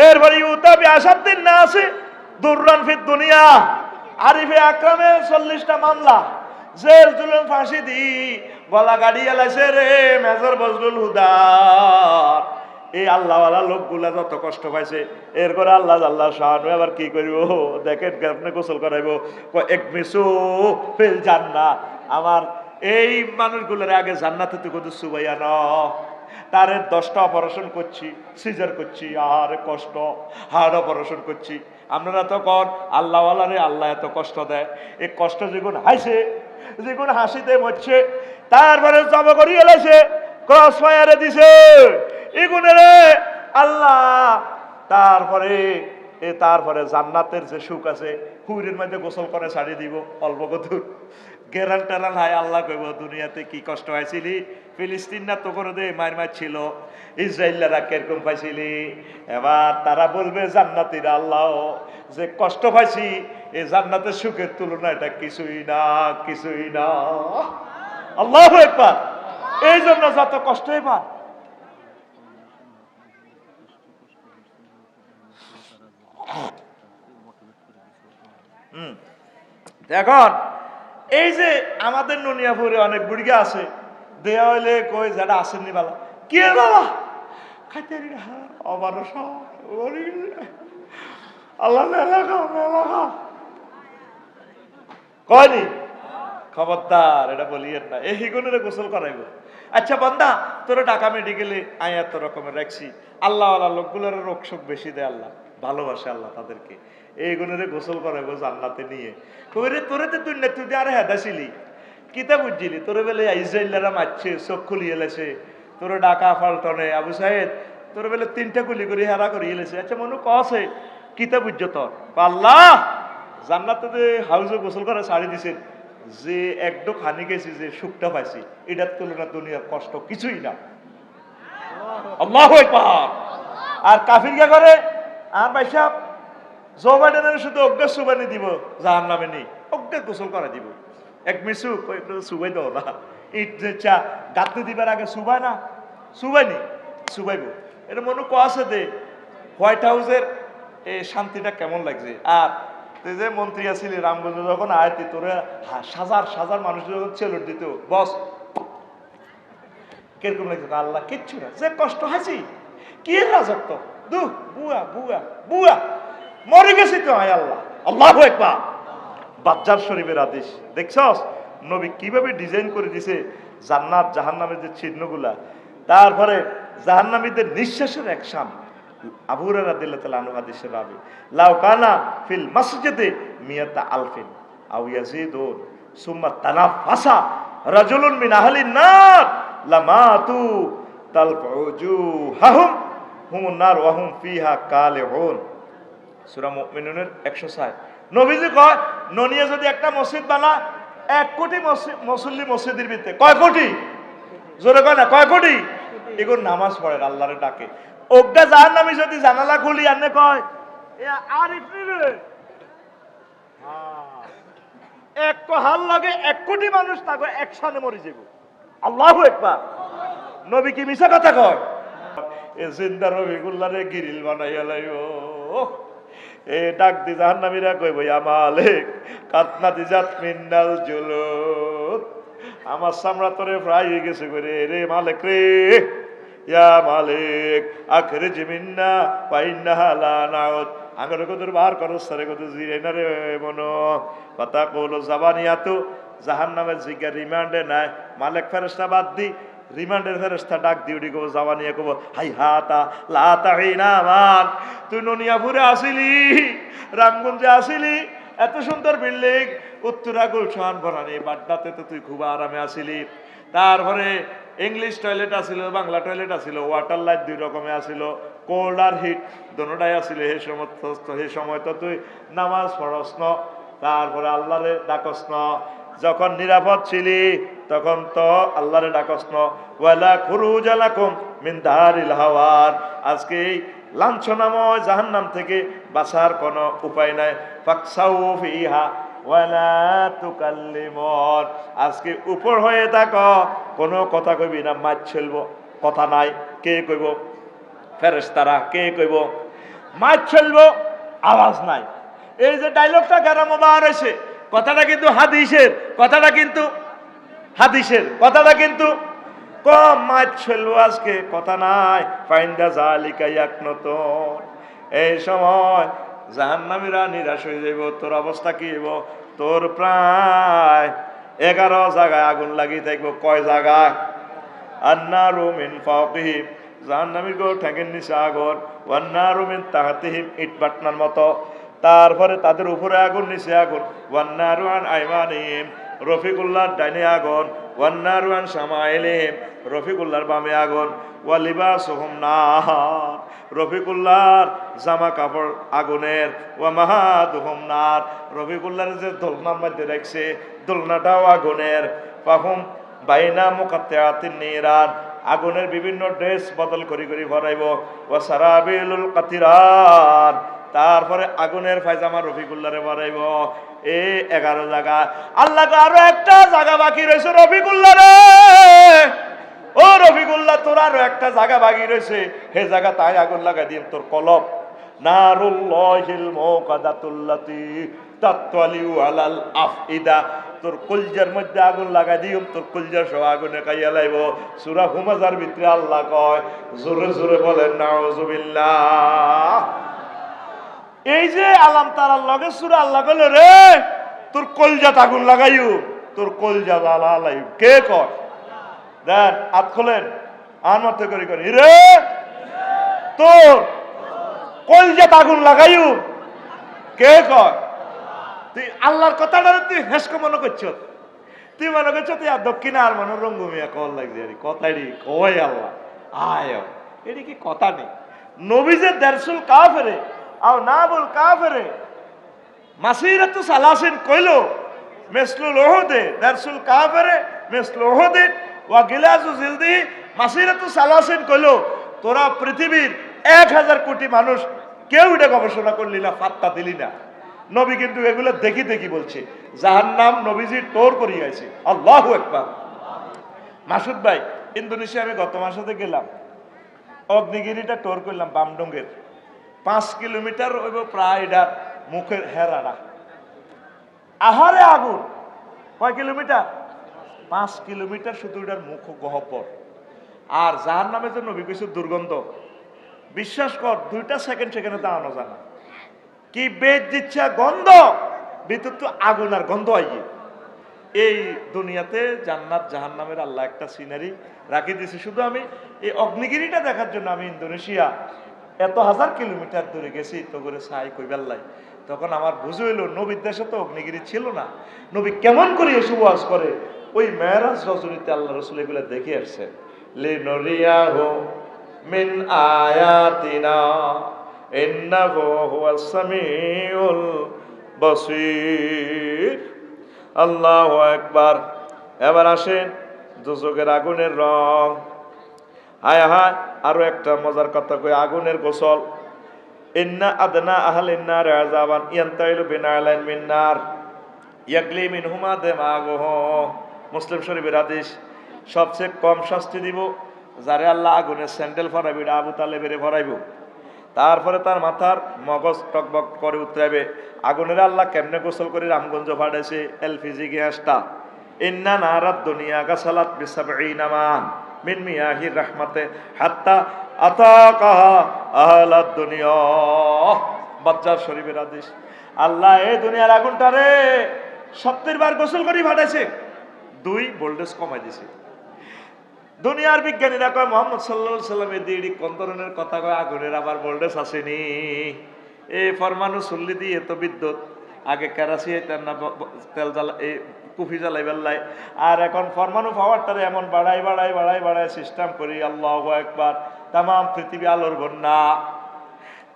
এরপরে ইউতাবি আসাদ্দিন না আছে দুররান ফিদ দুনিয়া, আরিফে আকরামের 40টা মামলা, জেল জুলুম ফাঁসি দি গলা গাড়ি এলাইছে রে মেজর বজলুল হুদা। এই আল্লাহওয়ালা লোকগুলা যত কষ্ট পাইছে, এরপরে আল্লাহ শাহানু আবার কি করিব দেখেন, আপনি গোসল করাইব এক মিসু ফিল জান্নাহ। আমার এই মানুষগুলোর আগে জান্নাতে তুই কত সুবাইয়া ন, তারে 10টা অপারেশন করছি, সিজার করছি, আর কষ্ট, হার্ট অপারেশন করছি। আপনারা তো কন আল্লাহওয়ালারে আল্লাহ এত কষ্ট দেয়, এই কষ্ট যেগুন হাসে, যেগুন হাসিতে মরছে, তারপরে জমা করিয়ে এলেছে, ক্রস ফায়ারে দিছে এগুনের আল্লাহ। তারপরে জান্নাতের যে সুখ আছে, হুইরের মধ্যে গোসল করে ছাড়ি দিব অল্প কদূর, গেরান টেরান হায় আল্লাহ কইব দুনিয়াতে কি কষ্ট হয়েছিলি, ফিলিস্তিন না তো করে দে মার ছিল, ইসরায়েলরা কিরকম পাইছিলি। এবার তারা বলবে জান্নাতীরা আল্লাহ যে কষ্ট পাইছি, এই জান্নাতের সুখের তুলনা এটা কিছুই না, কিছুই না। আল্লাহু আকবার। এই জন্য যত কষ্টই পান, এখন এই যে আমাদের নুনিয়াপুরে অনেক বুড়িগা আছে, দেয়া হইলে কই যারা আসেননি বালা কি এর বাবা খাইতে অবারস আল্লাহ কয়নি, খবরদার এটা বলিয়েন না, এই হিগুনের গোসল করাইব। আচ্ছা বান্দা, তোরা ঢাকা মেডিকেলে আয় এত রকমের রাখছি, আল্লাহ আল্লাহ লোকগুলোর রোগ শোক বেশি দেয়, আল্লাহ ভালোবাসে আল্লাহ তাদেরকে, এইগুলোরে গোসল করাইবো জান্নাতে নিয়ে। তোরে তো তুই না তুই আরে হেদাছিলি কিতা বুঝছিলি, তোরে বেলে ইসরায়েলরা মারছে, চোখ খুলিয়ে এলেছে, তোর ডাকা ফাল্টনে আবু সাহেদ তোর বেলে 3টা গুলি করে হেরা করে এলেছে। আচ্ছা মনু কছে কিতা বুঝছ তোর আল্লাহ জান্নাতে যে হাউজে গোসল করে ছাড়ি দিছে, যে একদম খানি গেছি, যে সুখটা পাইছি, এটার তুলনা দুনিয়ার কষ্ট কিছুই না। আল্লাহু আকবার। আর কাফির কে করে, আর ভাই সাহেব জো বাইডেনের শুধু অজ্ঞা সুবানি দিব জাহান্নামে নেই, অজ্ঞা গোসল করে দিব, এক মিসু সুবাই দাও না, ইট যে চা গাঁথতে দিবার আগে সুবাই না, সুবাইনি সুবাইব। এটা মনে আছে দে হোয়াইট হাউসের এই শান্তিটা কেমন লাগছে। আর তুই যে মন্ত্রী আসিলি রামগঞ্জে যখন আয়তি, তোরা হাজার হাজার মানুষ যখন চেলর দিত বস, কিরকম লাগছে? আল্লাহ কিচ্ছু না, যে কষ্ট হাসি কি রাজত্ব, দু বুয়া বুয়া বুয়া মরে গেছি তো আয় আল্লাহ। আল্লাহু আকবার। বাজ্জার শরীফের আদেশ দেখছস নবী কিভাবে ডিজাইন করে দিছে জান্নাত জাহান্নামের যে চিহ্নগুলা। তারপরে জাহান্নামীদের নিঃশ্বাসের এক শাম, আবু হুরায়রা রাদিয়াল্লাহু তাআলা আনহু হাদিসের রাবি, লাউ কানা ফিল মসজিদে মিয়াতা আলফিন আও ইয়াজিদুন সুম্মা তানাফাসা রাজুলুন মিন আহলিন নার লামাতু তালফুজুহাহুম হুমুন নার ওয়া হুম ফিহা কালিহুন। সূরা মুমিনুনের 106। নবীজি কয় ননিয়া যদি একটা মসজিদ বানা, 1 কোটি মুসল্লি মসজিদের ভিতরে, কয় কোটি? জোরে কয় না, কয় কোটি? এগুলো নামাজ পড়ে আল্লাহরে ডাকে। অজ্ঞা জাহান্নামী যদি জানালা খুলি আনে কয় আর ইফনি রে, এক হাল লাগে 1 কোটি মানুষ তাকে একসাথে মরে যাব। আল্লাহু আকবার। নবী কি মিছা কথা কয়? এ জিন্দা নবীগুল্লারে গিরিল বানাইয়া লাইও, এ ডাক দি জাহান্নামীরা কইব ইয়া মালিক কাতনা দিজাত মিনাল জুলুদ, আমার চামড়া তোরে ফ্রাই হয়ে গেছে করে রে মালিক রে, ইয়া মালিক আখরিজ মিন্না ফাইন্নাহা লা নাউদ, আগরে কদর বার করো সারে কত জিরেনা রে মনো কথা কইলো জাবানিয়াতু। জাহান্নামের জিগা রিমান্ডে নাই, মালিক ফেরেশতা বাদ দি রিমান্ডের ফেরেশতা ডাক দিউডি কব জাবানিয়া কব হাই হাতা লা তাহিনা মান, তুই ননিয়াপুরে আসিলি, রামগঞ্জে আসিলি, এত সুন্দর বিল্ডিং, উত্তরা গুলশান বনানি বাড্ডাতে তো তুই খুব আরামে আসিলি। তারপরে ইংলিশ টয়লেট আসিল, বাংলা টয়লেট আসিল, ওয়াটার লাইট 2 রকমের আসিল, কোল্ড আর হিট দোনোটাই আসিল। হে সময় তো তুই নামাজ পড়স ন, তারপরে আল্লাহরে ডাকস ন, যখন নিরাপদ ছিলি তখন তো আল্লাহরে ডাকস ন। ওয়ালা খুরুজ লাকুম মিন দারিল হাওয়ার, আজকে এই লাঞ্ছনাময় জাহান্নাম থেকে বাঁচার কোনো উপায় নাই। ফাকসাউ ফিহা ওয়ালা তুকাল্লিমুন, আজকে উপর হয়ে থাকো, কোনো কথা কইবি না, মাছ ছেলব কথা নাই। কে কইব? ফেরেশতারা। কে কইব? মাছ চলবো, আওয়াজ নাই। এই যে ডায়লগটা গ্রামে বার হয়েছে, কথাটা কিন্তু হাদিসের, কথাটা কিন্তু হাদিসের, কথাটা কিন্তু কম। মাছ চলবো আজকে, কথা নাই। ফাইন্দা জালিকা ইয়াকনতুন, এই সময় জাহান্নামীরা নিরাশ হয়ে যাইব। তোর অবস্থা কি হইব? তোর প্রায় 11 জায়গায় আগুন লাগিয়ে থাকবো। কয় জায়গায়? আন্নারু মিন ফাওকিহিম, জাহান্নামীর গো ঠ্যাঙের নিচে আগুন। ওয়ান্নারু মিন তাহতিহিম, ইট বাটনার মতো। তারপরে তাদের উপরে আগুন, নিচে আগুন। ওয়ান্নারু আন আইমানিহিম, রফিকুল্লাহর ডাইনে আগুন। ওয়ান্নারু আন শামাইলিহিম, রফিকুল্লাহর বামে আগুন। ওয়া লিবাসুহুম নার, রফিকুল্লাহর জামা কাপড় আগুনের। ওয়া মাহাদুহুম নার, রফিকুল্লাহর যে দোলনার মধ্যে রাখছে, দোলনাটাও আগুনের। ফাহুম বাইনা মুকাত্তাআতিন নিরান, আগুনের বিভিন্ন ড্রেস বদল করি করি ভরাইব। ওয়া সারাবিলুল কাতিরান, তারপরে আগুনের পায়জামা রফিকুল্লাহরে ভরাইব। এই 11 জায়গা। আল্লাহ আরো একটা জায়গা বাকি রয়েছে রফিকুল্লাহ রে। ও রফিকুল্লাহ, তোর আরো একটা জায়গা বাকি রয়েছে, হে জায়গা তাই আগুন লাগাই দিন তোর কলব। নারুল্লাহিল মুকাদাতুল্লাতি তাতওয়ালিউ আলাল আফইদা, তোর কলজার মধ্যে আগুন লাগাই দিম, তোর কলজার সব আগুনে খাইয়া লাইব। সূরা হুমাযার ভিতরে আল্লাহ কয়, জোরে জোরে বলেন নাউযুবিল্লাহ। এই যে আলাম তারার লগে সূরা আল্লাহ কইল রে, তোর কলজাত আগুন লাগাইও, তোর কলজা জ্বালাইও। কে কয়? দেন হাত খোলেন, আর মতে করি করি রে, তোর কলজাত আগুন লাগাইও। কে কয়? তুই আল্লাহর কথাটা তুই হেসকে মনে করছ, তুই মনে করছ তুই আর দক্ষিণে আর মনে রঙ্গমিয়া কল লাগছে। আর কথাই কয় আল্লাহ আয়, এটি কি কথা নেই? নবীজে দেরসুল কাফেরে আও না বল কাফেরে মাসিরাতু সালাসিন কইলো মিসলুল উহুদে, দেরসুল কাফেরে মিসলু উহুদে ওয়া গিলাজু জিলদি মাসিরাতু সালাসিন কইলো। তোরা পৃথিবীর 1000 কোটি মানুষ কেউ এটা গবেষণা করলি না, ফাত্তা দিলি না। নবী কিন্তু এগুলো দেখি দেখি বলছে জাহান্নাম নবীজি টোর করিয়াছে। আল্লাহু আকবার। মাসুদ ভাই, ইন্দোনেশিয়া আমি গত মাসে গেলাম, অগ্নিগিরিটা টোর করলাম, বামডঙ্গের 5 কিলোমিটার হইব প্রায়। এটার মুখের হেরাটা আহারে আগুন। কয় কিলোমিটার? 5 কিলোমিটার শুধু এটার মুখ গহ্বর। আর জাহান্নামে যে নবী কইছে দুর্গন্ধ, বিশ্বাস কর 2টা সেকেন্ড সেখানে দাঁড়ানো যায় না। কি বেদ দিচ্ছে গন্ধ, ভিতর তো আগুন আর গন্ধ আইয়ে। এই দুনিয়াতে জান্নাত জাহান্নামের আল্লাহ একটা সিনারি রাখি দিয়েছে। শুধু আমি এই অগ্নিগিরিটা দেখার জন্য আমি ইন্দোনেশিয়া এত 1000 কিলোমিটার দূরে গেছি, তো করে সাই কইবেল্লাই। তখন আমার বুঝে হইল নবীর দেশে তো অগ্নিগিরি ছিল না, নবী কেমন করে এসে ওয়াজ করে। ওই মেরাজ রজনীতে আল্লাহ রাসূল এগুলো দেখে আসছে। লিনুরিয়াহু মিন আয়াতিনা ইন্নাহু হুয়াস সামিউল বাসীর। আল্লাহু আকবার। এবার আসেন দুজকের আগুনের রং। হায় হায়, আরো একটা মজার কথা কই, আগুনের গোসল। ইন্না আদনা আহলিন নার আযাবান ইয়ানতাইলু বিনালাইন মিন নার ইয়াগলি মিনহুমা দিমাগুহু। মুসলিম শরীফের হাদিস। সবচেয়ে কম শাস্তি দিব যারে আল্লাহ আগুনের স্যান্ডেল ফরাইবে, আবু তালেবের ফরাইব। তারপরে তার মাথার মগজ টকবক করে উতরাইবে। আগুনের আল্লাহ কেমনে গোসল করে রামগঞ্জ ফাটাইছে এলপিজি গ্যাসটা। ইন্না নারাদ দুনিয়া গাসালাত বিসাবঈনা মান মিন মিয়াহির রাহমাতে হাত্তা আতাকাহা আহলাদ দুনিয়া। বাজ্জার শরীফের হাদিস। আল্লাহ এই দুনিয়ার আগুনটারে 70 বার গোসল করে ফাটাইছে, 2 ভোল্টেজ কমাই দিছে। দুনিয়ার বিজ্ঞানীরা কয় মোহাম্মদ সাল্লাল্লাহু আলাইহি সাল্লামের দিদি কোন ধরনের কথা কয়, আগুনের আবার ভোল্টেজ আসেনি। এই পরমাণু চুল্লি দিয়ে তো বিদ্যুৎ, আগে কেরাসি তেল জ্বালা এই কুফি জ্বালাই বেল্লাই, আর এখন পরমাণু পাওয়ারটারে এমন বাড়াই বাড়াই বাড়াই বাড়াই সিস্টেম করি। আল্লাহু আকবার। তামাম পৃথিবী আলোর বন্যা।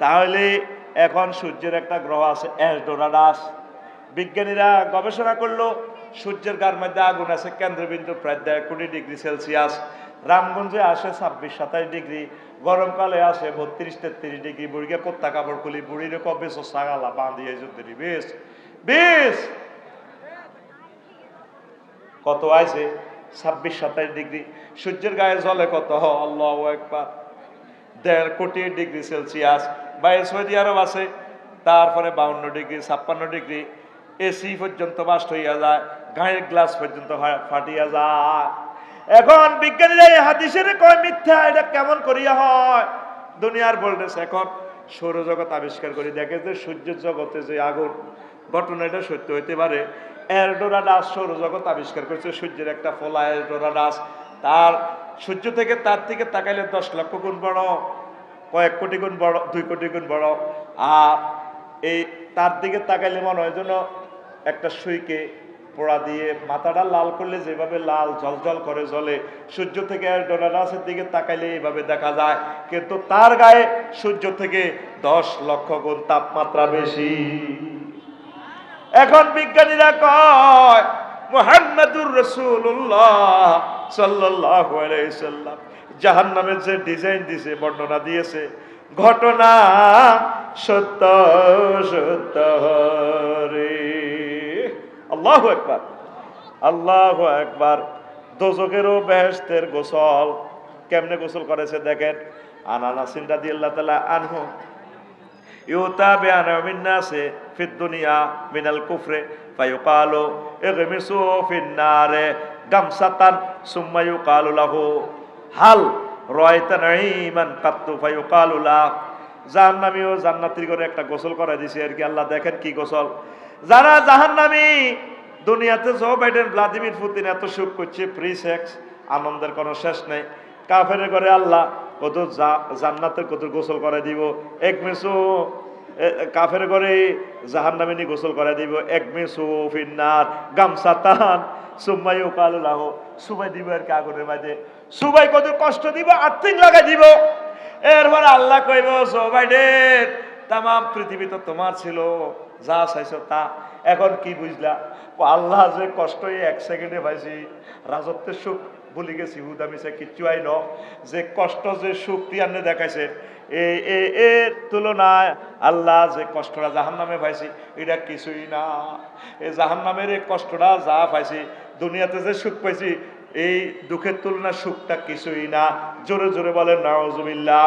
তাহলে এখন সূর্যের একটা গ্রহ আছে এলডোরাডাস। বিজ্ঞানীরা গবেষণা করলো সূর্যের গার মধ্যে আগুন আছে, কেন্দ্রবিন্দু প্রায় 1.5 ডিগ্রি সেলসিয়াস। রামগঞ্জে আসে 26-27 ডিগ্রি, গরমকালে আসে 32-33 ডিগ্রি। বুড়িকে কোত্তা কাপড় খুলি, বুড়ির কবে সাগালা বাঁধিয়ে যদি বেশ বেশ কত আছে 26-27 ডিগ্রি। সূর্যের গায়ে জলে কত? আল্লাহু আকবার, 1.5 কোটি ডিগ্রি সেলসিয়াস। বাইরে সৌদি আরব আছে, তারপরে 52 ডিগ্রি 56 ডিগ্রি, এসি পর্যন্ত বাস্ট হইয়া যায়, গায়ের গ্লাস পর্যন্ত ফাটিয়া যায়। এখন বিজ্ঞানীরা এই হাদিসের কয় মিথ্যা, এটা কেমন করিয়া হয়? দুনিয়ার ভোল্টেজ এখন সৌরজগৎ আবিষ্কার করে দেখে যে সূর্যের জগতে যে আগুন, ঘটনাটা সত্য হইতে পারে। এলডোরাডাস সৌরজগৎ আবিষ্কার করেছে, সূর্যের একটা ফোলা এলডোরাডাস, তার সূর্য থেকে তার দিকে তাকাইলে 10 লক্ষ গুণ বড়, কয়েক কোটি গুণ বড়, 2 কোটি গুণ বড়। আর এই তার দিকে তাকাইলে মনে হয় যেন একটা সুইকে পোড়া দিয়ে মাথাটা লাল করলে যেভাবে লাল ঝলঝল করে জ্বলে, সূর্য থেকে এলডোরাডাসের দিকে তাকাইলে এইভাবে দেখা যায়, কিন্তু তার গায়ে সূর্য থেকে 10 লক্ষ গুণ তাপমাত্রা বেশি। এখন বিজ্ঞানীরা কয় মুহাম্মাদুর রাসূলুল্লাহ সাল্লাল্লাহু আলাইহি সাল্লাম জাহান্নামের যে ডিজাইন দিয়েছে, বর্ণনা দিয়েছে, ঘটনা সত্য সত্য রে। আল্লাহু আকবার, আল্লাহু আকবার। দোজখেরও বেহেশতের গোসল কেমনে গোসল করেছে দেখেন। আনাস রাদিয়াল্লাহু তাআলা আনহু ইউতা বিআনা মিন নাসি ফিদ দুনিয়া মিনাল কুফরে ফায়ুকালু ইগমিসু ফিন নারে গামসাতান সুম্মা ইউকালু লাহু হাল রাআইতা নাঈমান কাত্তু ফায়ুকালু লা। জাহান্নামী ও জান্নাতীর করে একটা গোসল করে দিয়েছে আর কি। আল্লাহ দেখেন কি গোসল। যারা জাহান্নামী, দুনিয়াতে জো বাইডেন ভ্লাদিমির পুতিন এত সুখ করছে, ফ্রি সেক্স, আনন্দের কোনো শেষ নেই। কাফের করে আল্লাহ কত জান্নাতের কত গোসল করে দিব। এক মেসু কাফের করে জাহান্নামিনী গোসল করে দিব। এক মেসু ফিন্নার গামসাতান সুম্মা ইউকালু লাহু, সুবাই দিব আর কি আগুনের মাঝে। সুবাই কত কষ্ট দিব, আর্থিক লাগাই দিব। এরপর আল্লাহ কইব জো বাইডেন তাম পৃথিবী তো তোমার ছিল, যা চাইছো তা, এখন কি বুঝলা? আল্লাহ যে কষ্ট 1 সেকেন্ডে পাইছি, রাজত্বের সুখ ভুলে গেছি, হুদামিছে কিচ্ছু আইন, যে কষ্ট যে সুখ তিয়ান্নে দেখাইছে, এর তুলনায় আল্লাহ যে কষ্টটা জাহান্নামে পাইছি এটা কিছুই না। এই জাহান্নামের এই কষ্টটা যা পাইছি, দুনিয়াতে যে সুখ পাইছি, এই দুঃখের তুলনায় সুখটা কিছুই না। জোরে জোরে বলেন নাউজুবিল্লাহ।